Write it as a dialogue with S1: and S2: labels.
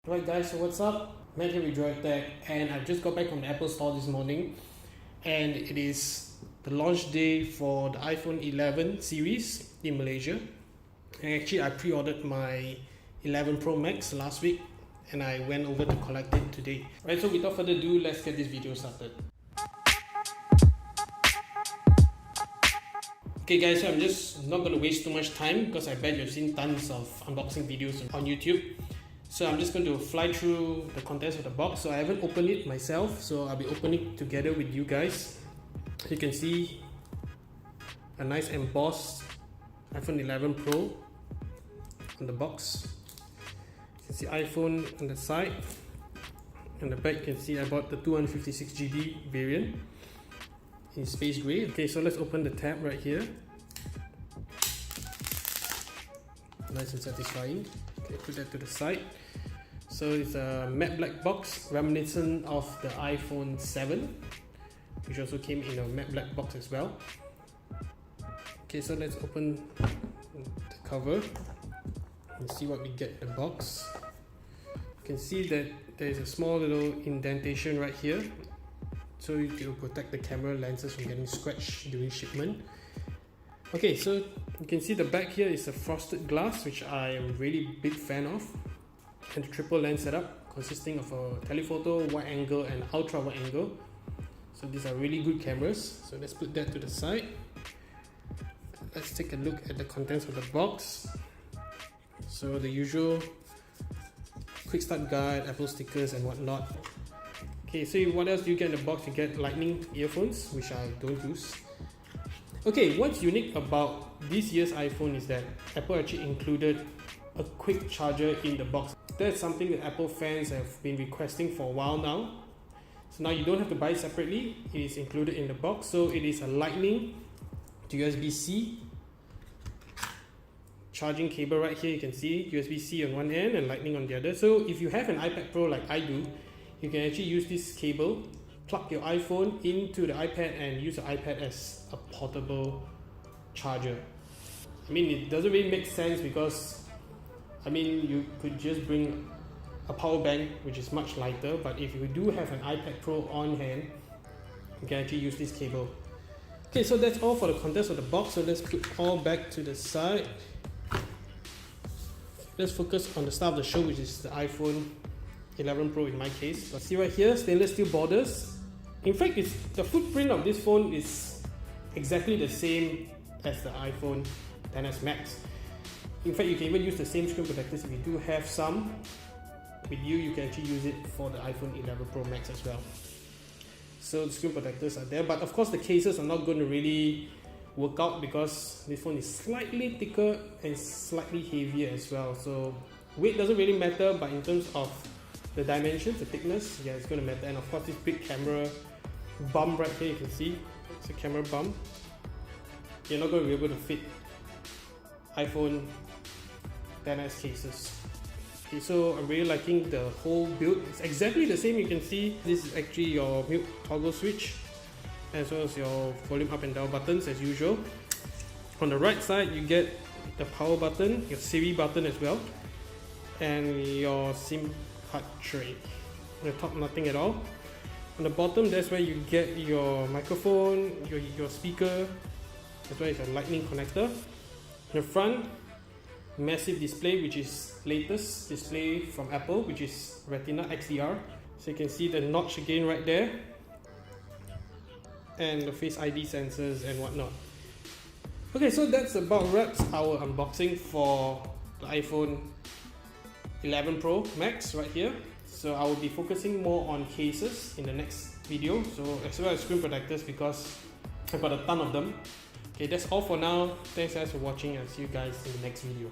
S1: Alright guys, so what's up? Matt here with Droid Tech, and I've just got back from the Apple store this morning, and it is the launch day for the iPhone 11 series in Malaysia. And actually I pre-ordered my 11 Pro Max last week and I went over to collect it today. Right, so without further ado, let's get this video started. Okay guys, so I'm just not going to waste too much time because I bet you've seen tons of unboxing videos on YouTube. So I'm just going to fly through the contents of the box. So I haven't opened it myself, so I'll be opening it together with you guys. You can see a nice embossed iPhone 11 Pro on the box. You can see iPhone on the side. On the back you can see I bought the 256GB variant in space gray. Okay, so let's open the tab right here. Nice and satisfying. Okay, put that to the side. So it's a matte black box reminiscent of the iPhone 7, which also came in a matte black box as well. Okay, so let's open the cover and see what we get in the box. You can see that there is a small little indentation right here, so it will protect the camera lenses from getting scratched during shipment. Okay, so you can see the back here is a frosted glass, which I am really big fan of, and a triple lens setup consisting of a telephoto, wide angle and ultra wide angle. So these are really good cameras. So let's put that to the side. Let's take a look at the contents of the box. So the usual quick start guide, Apple stickers and whatnot. Okay, so what else do you get in the box? You get lightning earphones, which I don't use. Okay, what's unique about this year's iPhone is that Apple actually included a quick charger in the box. That's something that Apple fans have been requesting for a while now. So now you don't have to buy it separately, it is included in the box. So it is a lightning to USB-C charging cable right here. You can see USB-C on one end and lightning on the other. So if you have an iPad Pro like I do, you can actually use this cable, plug your iPhone into the iPad and use the iPad as a portable charger. I mean, it doesn't really make sense because you could just bring a power bank, which is much lighter, but if you do have an iPad Pro on hand, you can actually use this cable. Okay, so that's all for the contents of the box. So let's put all back to the side. Let's focus on the star of the show, which is the iPhone 11 Pro in my case. But see right here, stainless steel borders. In fact, the footprint of this phone is exactly the same as the iPhone XS Max. In fact, you can even use the same screen protectors. If you do have some with you, you can actually use it for the iPhone 11 Pro Max as well. So the screen protectors are there, but of course the cases are not going to really work out because this phone is slightly thicker and slightly heavier as well. So weight doesn't really matter, but in terms of the dimensions, the thickness, yeah, it's going to matter. And of course this big camera bump right here, you can see it's a camera bump. You're not going to be able to fit iPhone XS cases. Okay, so I'm really liking the whole build. It's exactly the same. You can see this is actually your mute toggle switch as well as your volume up and down buttons as usual. On the right side you get the power button, your Siri button as well, and your SIM card tray. On the top, nothing at all. On the bottom, that's where you get your microphone, your speaker, as well as a lightning connector. In the front, massive display, which is latest display from Apple, which is Retina XDR. So you can see the notch again right there, and the Face ID sensors and whatnot. Okay, so that's about wraps our unboxing for the iPhone 11 Pro Max right here. So I will be focusing more on cases in the next video, so as well as screen protectors because I've got a ton of them. Okay, that's all for now. Thanks guys for watching and see you guys in the next video.